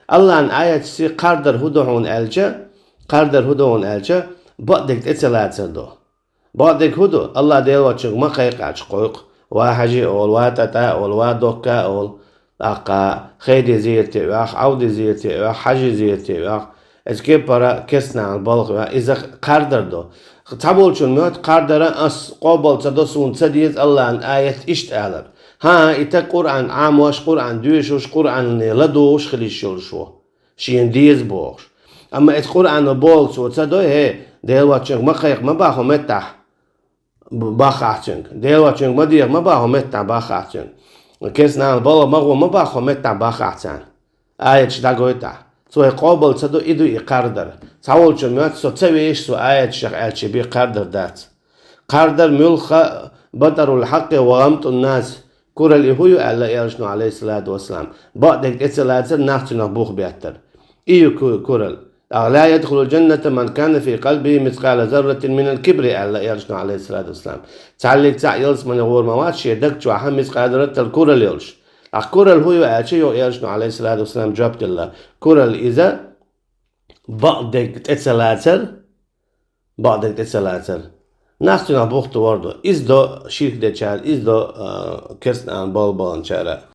Allah'ın ayetçisi kardır hudahun elçe بعدك اتسلاتسدو بعدك هدو الله ديل واتشق ما قيق عشقوق واحجي أول واتتا أول وادوكا أول أقا خيدي زيرتي واخ عودي زيرتي واخ حجي زيرتي واخ اسكي برا كسنا البلغ إذا قردردو تابولشون موت قردر أس قبل تدسون تديز الله عن آية إشت أعلم ها إتا قرآن عام واش قرآن دوش قرآن لدوش خليشول شو شين ديز بوش أما إت قرآن بولس وتصدق هي ديلواتشنك ما خيق ما باخو متح باخاتشنك ديلواتشنك ما دير ما باخو متح باخاتشنك كيسنا البلا ما هو ما باخو متح باخاتشان آية شداغويتا سو قابل تصدق إدو يقردر تعول جمعات سو تسويش سو آية شيخ ألشي بي قردر دات قردر ملخ بدر الحق وغمط الناس كور اليهوي ألا يرشنو عليه الصلاة والسلام بعدك إتسلاتر نحتو نبوخ بيأتر إيو كورل لا يدخل الجنة من كان في قلبه مثقال ذرة من الكبر ألا يرشنا عليه الصلاة والسلام تعليق يلس من غور مواتش يدك جوا مثقال ذرة الكورل يلش الكورل هو يأتي يرشنا عليه الصلاة والسلام جابت الله كورل إذا بعدك تتسلاتر نحن نبوخت وردو إذ دو شيخ دي چال إذ دو كرسن بال شارع